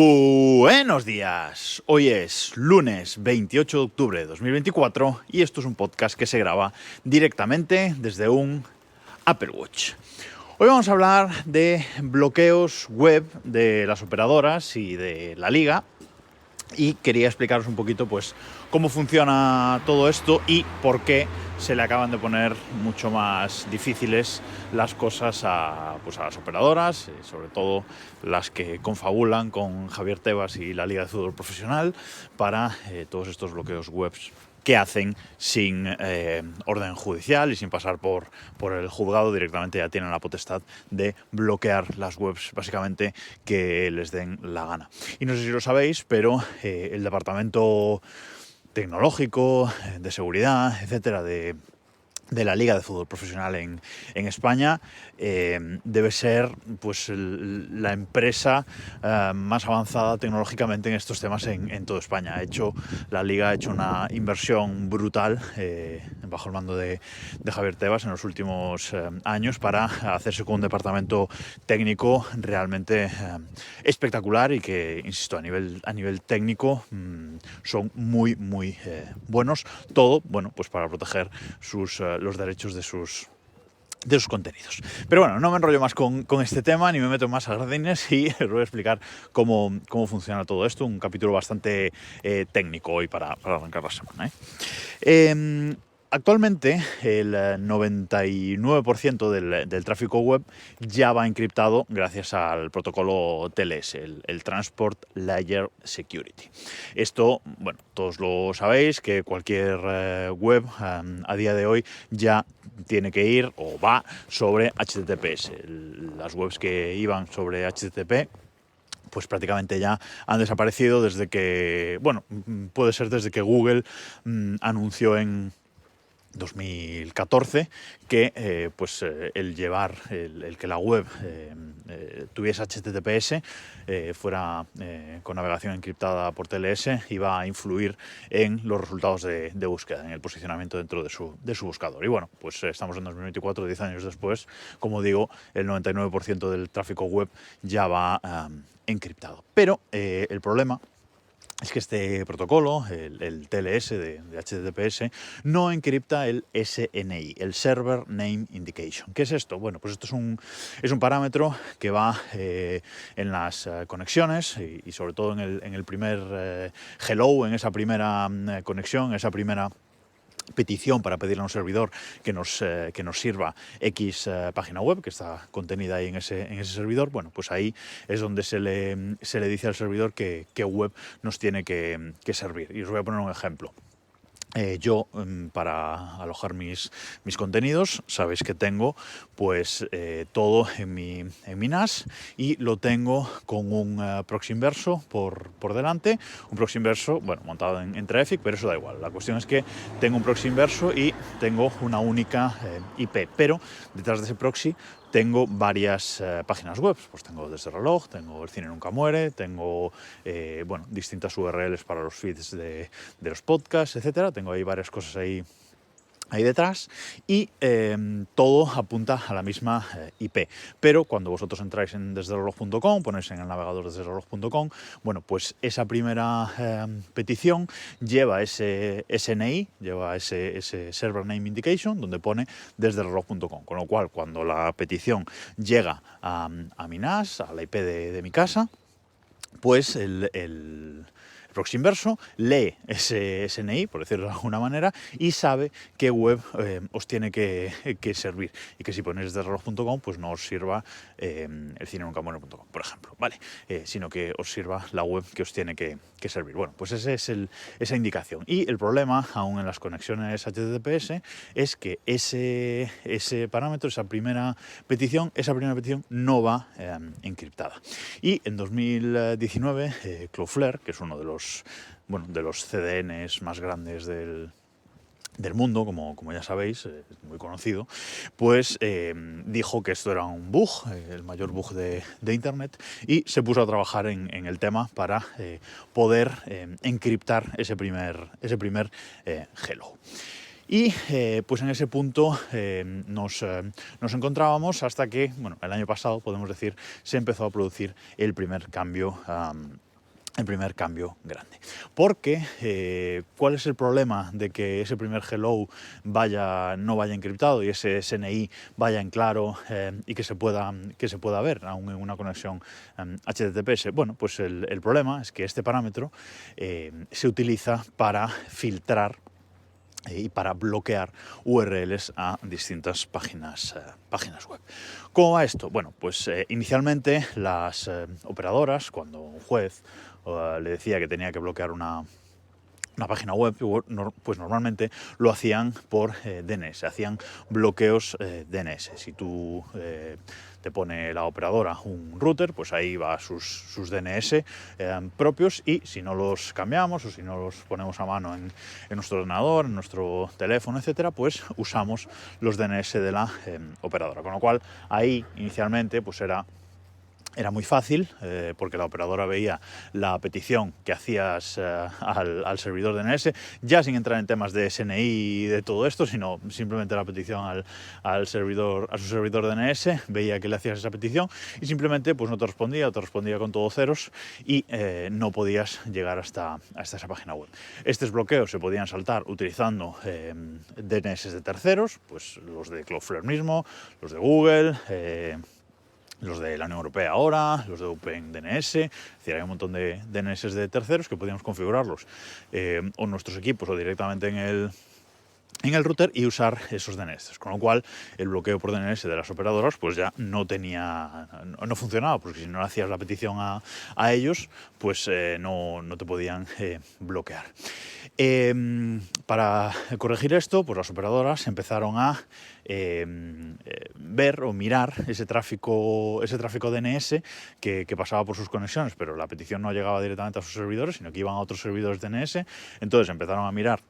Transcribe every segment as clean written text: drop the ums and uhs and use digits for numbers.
Buenos días, hoy es lunes 28 de octubre de 2024 y esto es un podcast que se graba directamente desde un Apple Watch. Hoy vamos a hablar de bloqueos web de las operadoras y de la liga y quería explicaros un poquito pues cómo funciona todo esto y por qué se le acaban de poner mucho más difíciles las cosas a las operadoras, sobre todo las que confabulan con Javier Tebas y la Liga de Fútbol Profesional para todos estos bloqueos webs que hacen sin orden judicial y sin pasar por el juzgado. Directamente ya tienen la potestad de bloquear las webs básicamente que les den la gana. Y no sé si lo sabéis, pero el departamento tecnológico, de seguridad, etcétera, de la Liga de Fútbol Profesional en España debe ser pues la empresa más avanzada tecnológicamente en estos temas en toda España. La Liga ha hecho una inversión brutal bajo el mando de Javier Tebas en los últimos años para hacerse con un departamento técnico realmente espectacular y que, insisto, a nivel técnico son muy buenos. Todo, bueno, pues para proteger los derechos de sus contenidos. Pero bueno, no me enrollo más con este tema, ni me meto más a jardines y os voy a explicar cómo funciona todo esto. Un capítulo bastante técnico hoy para arrancar la semana. Actualmente el 99% del tráfico web ya va encriptado gracias al protocolo TLS, el Transport Layer Security. Esto, bueno, todos lo sabéis, que cualquier web a día de hoy ya tiene que ir o va sobre HTTPS. Las webs que iban sobre HTTP pues prácticamente ya han desaparecido desde que, bueno, puede ser desde que Google anunció en 2014 que el llevar el que la web tuviese HTTPS, fuera con navegación encriptada por TLS, iba a influir en los resultados de búsqueda, en el posicionamiento dentro de su buscador. Y bueno, pues estamos en 2024, 10 años después, como digo, el 99% del tráfico web ya va encriptado. Pero el problema es que este protocolo, el TLS de HTTPS, no encripta el SNI, el Server Name Indication. ¿Qué es esto? Bueno, pues esto es un parámetro que va en las conexiones y sobre todo en el primer hello, en esa primera conexión, esa primera petición para pedirle a un servidor que nos sirva X página web que está contenida ahí en ese servidor. Bueno, pues ahí es donde se le dice al servidor qué web nos tiene que servir. Y os voy a poner un ejemplo. Yo, para alojar mis contenidos, sabéis que tengo pues todo en mi NAS y lo tengo con un proxy inverso por delante. Un proxy inverso, bueno, montado en Traffic, pero eso da igual. La cuestión es que tengo un proxy inverso y tengo una única IP, pero detrás de ese proxy tengo varias páginas web. Pues tengo Desde Reloj, tengo El Cine Nunca Muere, tengo distintas URLs para los feeds de los podcasts, etcétera. Tengo ahí varias cosas ahí detrás y todo apunta a la misma IP. Pero cuando vosotros entráis en desdereloj.com, ponéis en el navegador desdereloj.com, bueno, pues esa primera petición lleva ese SNI, lleva ese Server Name Indication, donde pone desdereloj.com. Con lo cual, cuando la petición llega a mi NAS, a la IP de mi casa, pues el proxy inverso lee ese SNI, por decirlo de alguna manera, y sabe qué web os tiene que servir. Y que si ponéis desdereloj.com, pues no os sirva elcinenuncamore.com, por ejemplo, ¿vale? Sino que os sirva la web que os tiene que servir. Bueno, pues ese es esa indicación. Y el problema, aún en las conexiones HTTPS, es que ese parámetro, esa primera petición no va encriptada. Y en 2019, Cloudflare, que es uno de los CDNs más grandes del mundo, como ya sabéis, es muy conocido, pues dijo que esto era un bug, el mayor bug de Internet, y se puso a trabajar en el tema para poder encriptar ese primer hello. Y pues en ese punto nos encontrábamos hasta que, bueno, el año pasado, podemos decir, se empezó a producir el primer cambio el primer cambio grande. Porque, ¿cuál es el problema de que ese primer hello no vaya encriptado y ese SNI vaya en claro y que se pueda ver aún en una conexión HTTPS? Bueno, pues el problema es que este parámetro se utiliza para filtrar y para bloquear URLs a distintas páginas web. ¿Cómo va esto? Bueno, pues inicialmente las operadoras, cuando un juez le decía que tenía que bloquear una página web, pues normalmente lo hacían por DNS, hacían bloqueos DNS. Si tú te pone la operadora un router, pues ahí va sus DNS propios, y si no los cambiamos o si no los ponemos a mano en nuestro ordenador, en nuestro teléfono, etcétera, pues usamos los DNS de la operadora. Con lo cual ahí inicialmente pues era muy fácil, porque la operadora veía la petición que hacías al servidor DNS, ya sin entrar en temas de SNI y de todo esto, sino simplemente la petición a su servidor DNS, veía que le hacías esa petición y simplemente pues no te respondía, con todo ceros, y no podías llegar hasta esa página web. Estos bloqueos se podían saltar utilizando DNS de terceros, pues los de Cloudflare mismo, los de Google, los de la Unión Europea ahora, los de OpenDNS. Es decir, hay un montón de DNS de terceros que podíamos configurarlos o en nuestros equipos o directamente en el router y usar esos DNS, con lo cual el bloqueo por DNS de las operadoras pues ya no funcionaba, porque si no hacías la petición a ellos, pues no te podían bloquear. Para corregir esto, pues las operadoras empezaron a ver o mirar ese tráfico DNS que pasaba por sus conexiones, pero la petición no llegaba directamente a sus servidores, sino que iban a otros servidores DNS. Entonces empezaron a mirar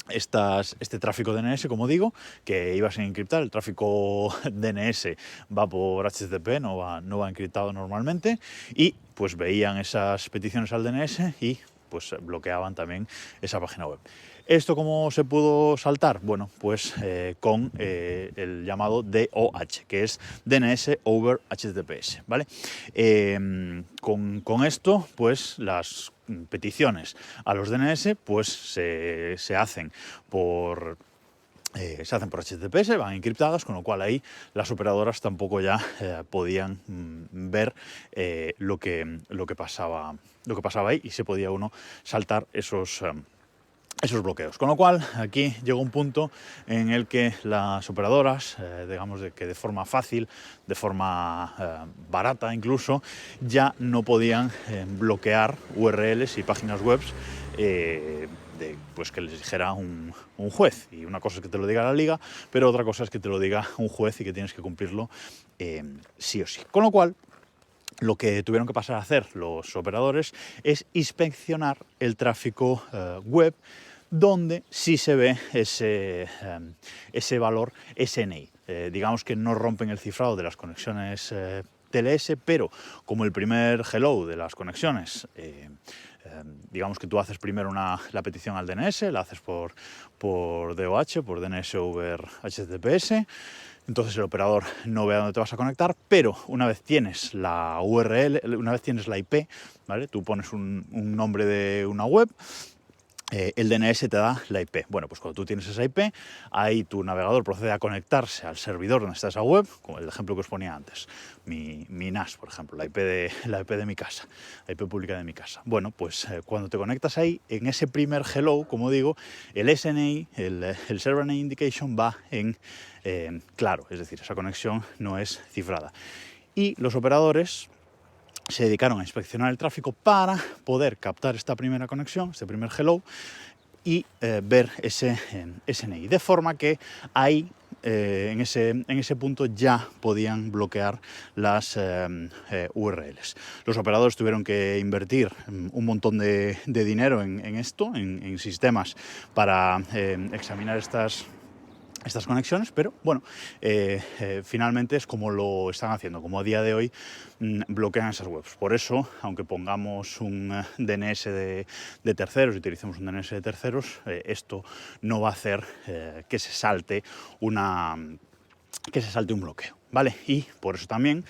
este tráfico DNS, como digo, que iba sin encriptar. El tráfico DNS va por HTTP, no va encriptado normalmente, y pues veían esas peticiones al DNS y pues bloqueaban también esa página web. ¿Esto cómo se pudo saltar? Bueno, pues con el llamado DOH, que es DNS over HTTPS, ¿vale? Con esto, pues las peticiones a los DNS pues se hacen por HTTPS, van encriptadas, con lo cual ahí las operadoras tampoco ya podían ver lo que pasaba ahí, y se podía uno saltar esos bloqueos. Con lo cual aquí llegó un punto en el que las operadoras, digamos que de forma fácil, de forma barata incluso, ya no podían bloquear URLs y páginas web pues que les dijera un juez. Y una cosa es que te lo diga la liga, pero otra cosa es que te lo diga un juez y que tienes que cumplirlo sí o sí. Con lo cual, lo que tuvieron que pasar a hacer los operadores es inspeccionar el tráfico web donde sí se ve ese valor SNI. Digamos que no rompen el cifrado de las conexiones TLS, pero como el primer hello de las conexiones, digamos que tú haces primero la petición al DNS, la haces por DOH, por DNS over HTTPS, entonces el operador no ve a dónde te vas a conectar, pero una vez tienes la URL, una vez tienes la IP, ¿vale? Tú pones un nombre de una web, el DNS te da la IP. Bueno, pues cuando tú tienes esa IP, ahí tu navegador procede a conectarse al servidor donde está esa web, como el ejemplo que os ponía antes, mi NAS, por ejemplo, la IP de mi casa, la IP pública de mi casa. Bueno, pues cuando te conectas ahí, en ese primer hello, como digo, el SNI, el Server Name Indication, va en claro, es decir, esa conexión no es cifrada. Y los operadores se dedicaron a inspeccionar el tráfico para poder captar esta primera conexión, este primer hello, y ver ese SNI. De forma que ahí, en ese punto, ya podían bloquear las URLs. Los operadores tuvieron que invertir un montón de dinero en esto, en sistemas para examinar estas conexiones, pero bueno, finalmente es como lo están haciendo, como a día de hoy bloquean esas webs. Por eso, aunque pongamos un DNS de terceros y utilicemos un DNS de terceros, esto no va a hacer que se salte un bloqueo, ¿vale? Y por eso también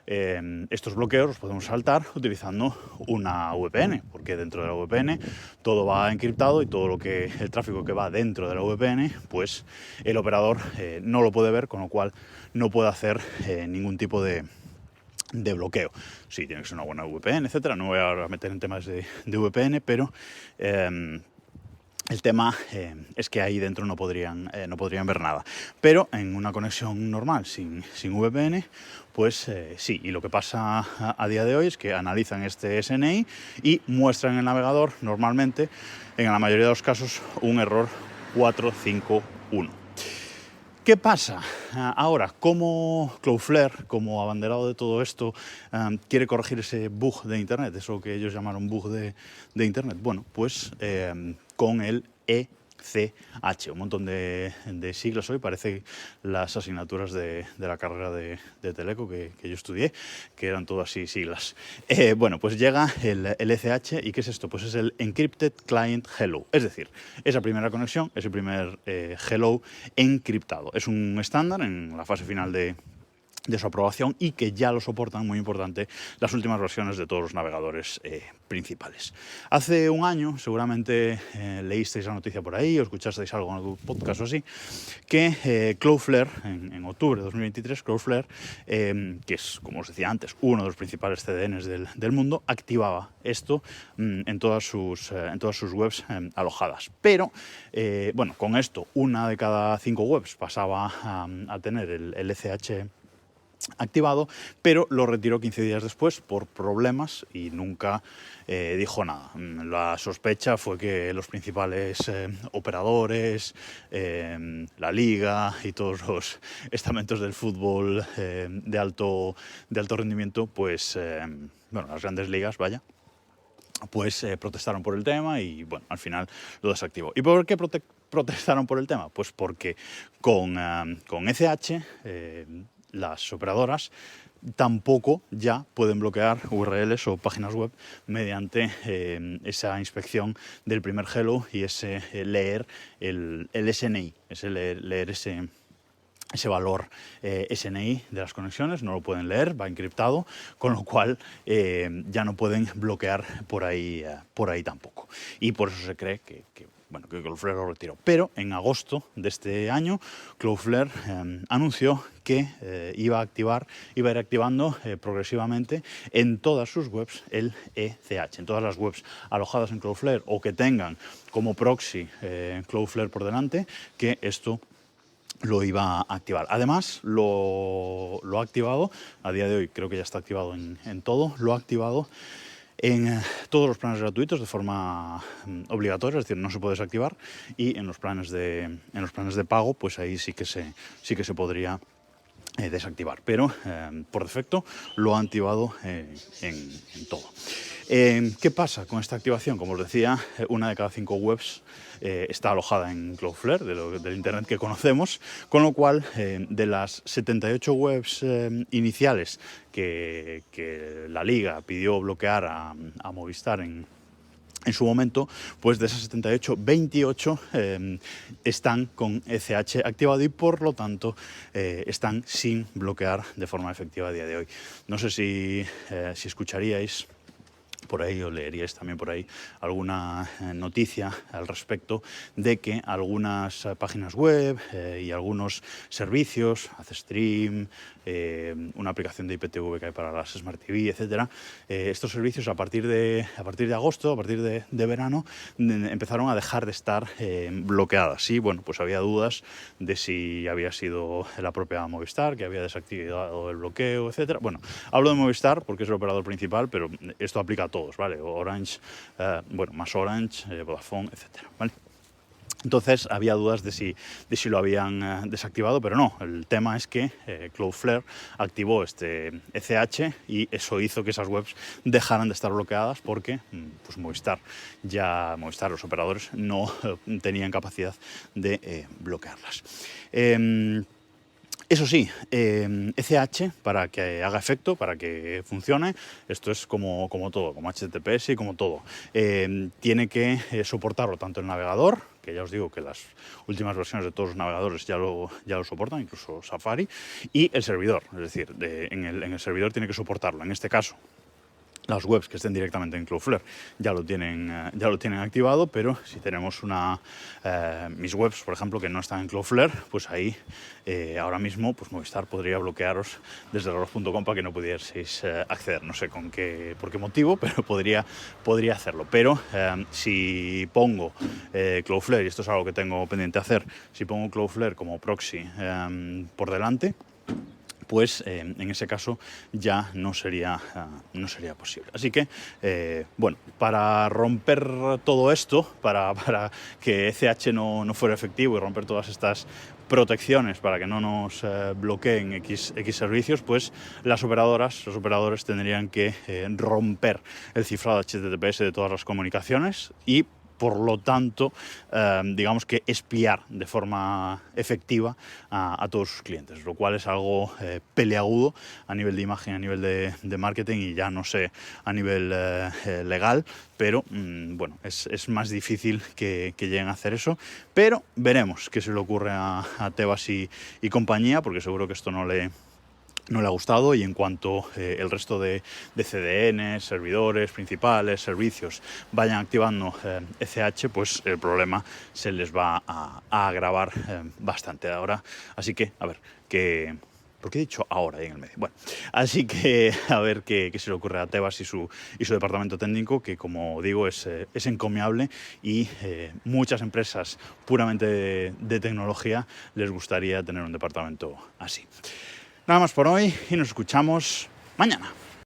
estos bloqueos los podemos saltar utilizando una VPN, porque dentro de la VPN todo va encriptado y todo el tráfico que va dentro de la VPN, pues el operador no lo puede ver, con lo cual no puede hacer ningún tipo de bloqueo. Sí, tiene que ser una buena VPN, etcétera. No voy a meter en temas de VPN, pero el tema es que ahí dentro no podrían ver nada. Pero en una conexión normal, sin VPN, pues sí. Y lo que pasa a día de hoy es que analizan este SNI y muestran en el navegador, normalmente, en la mayoría de los casos, un error 451. ¿Qué pasa? Ahora, ¿cómo Cloudflare, como abanderado de todo esto, quiere corregir ese bug de Internet, eso que ellos llamaron bug de Internet? Bueno, pues con el ECH, un montón de siglas hoy, parece las asignaturas de la carrera de Teleco que yo estudié, que eran todas así siglas. Bueno, pues llega el ECH, ¿y qué es esto? Pues es el Encrypted Client Hello, es decir, esa primera conexión, ese primer hello encriptado. Es un estándar en la fase final de su aprobación y que ya lo soportan, muy importante, las últimas versiones de todos los navegadores principales. Hace un año, seguramente leísteis la noticia por ahí o escuchasteis algo en algún podcast o así, que Cloudflare, en octubre de 2023, Cloudflare, que es, como os decía antes, uno de los principales CDNs del mundo, activaba esto en todas sus webs alojadas. Pero, bueno, con esto, una de cada 5 webs pasaba a tener el ECH activado, pero lo retiró 15 días después por problemas y nunca dijo nada. La sospecha fue que los principales operadores, la liga y todos los estamentos del fútbol de alto rendimiento, pues, bueno, las grandes ligas, vaya, pues protestaron por el tema y, bueno, al final lo desactivó. ¿Y por qué protestaron por el tema? Pues porque con ECH las operadoras tampoco ya pueden bloquear URLs o páginas web mediante esa inspección del primer hello y ese leer el SNI, ese leer ese valor SNI de las conexiones, no lo pueden leer, va encriptado, con lo cual ya no pueden bloquear por ahí tampoco. Y por eso se cree que Cloudflare lo retiró. Pero en agosto de este año, Cloudflare anunció que iba a ir activando progresivamente en todas sus webs el ECH. En todas las webs alojadas en Cloudflare o que tengan como proxy Cloudflare por delante, que esto lo iba a activar. Además, lo ha activado, a día de hoy creo que ya está activado en todo, lo ha activado en todos los planes gratuitos de forma obligatoria, es decir, no se puede desactivar, y en los planes de pago, pues ahí sí que se podría desactivar, pero por defecto lo ha activado en todo. ¿Qué pasa con esta activación? Como os decía, una de cada 5 webs está alojada en Cloudflare, del Internet que conocemos, con lo cual de las 78 webs iniciales que la Liga pidió bloquear a Movistar en su momento, pues de esas 78, 28 están con ECH activado y por lo tanto están sin bloquear de forma efectiva a día de hoy. No sé si escucharíais por ahí o leeríais también por ahí alguna noticia al respecto de que algunas páginas web y algunos servicios, AceStream, una aplicación de IPTV que hay para las Smart TV, etcétera, estos servicios a partir de agosto, a partir de verano, empezaron a dejar de estar bloqueadas. Y bueno, pues había dudas de si había sido la propia Movistar que había desactivado el bloqueo, etcétera. Bueno, hablo de Movistar porque es el operador principal, pero esto aplica a todos, ¿vale? Orange, más Orange, Vodafone, etcétera, ¿vale? Entonces había dudas de si lo habían desactivado, pero no. El tema es que Cloudflare activó este ECH y eso hizo que esas webs dejaran de estar bloqueadas porque pues Movistar, los operadores, no tenían capacidad de bloquearlas. Eso sí, ECH, para que haga efecto, para que funcione, esto es como todo, como HTTPS y como todo, tiene que soportarlo tanto el navegador, que ya os digo que las últimas versiones de todos los navegadores ya lo soportan, incluso Safari, y el servidor, es decir, en el servidor tiene que soportarlo. En este caso, las webs que estén directamente en Cloudflare ya lo tienen activado, pero si tenemos mis webs, por ejemplo, que no están en Cloudflare, pues ahí ahora mismo pues Movistar podría bloquearos desde reloj.com para que no pudieseis acceder. No sé por qué motivo, pero podría hacerlo. Pero si pongo Cloudflare, y esto es algo que tengo pendiente hacer, si pongo Cloudflare como proxy por delante, pues en ese caso ya no sería posible. Así que, bueno, para romper todo esto, para que ECH no fuera efectivo y romper todas estas protecciones para que no nos bloqueen X servicios, pues los operadores tendrían que romper el cifrado HTTPS de todas las comunicaciones y, por lo tanto, digamos que espiar de forma efectiva a todos sus clientes, lo cual es algo peleagudo a nivel de imagen, a nivel de marketing y ya no sé a nivel legal, pero bueno, es más difícil que lleguen a hacer eso, pero veremos qué se le ocurre a Tebas y compañía, porque seguro que esto no le ha gustado, y en cuanto el resto de CDN, servidores principales, servicios vayan activando ECH, pues el problema se les va a agravar bastante ahora. Así que, a ver, ¿por qué he dicho ahora ahí en el medio? Bueno, así que a ver qué se le ocurre a Tebas y su departamento técnico, que, como digo, es encomiable, y muchas empresas puramente de tecnología les gustaría tener un departamento así. Nada más por hoy y nos escuchamos mañana.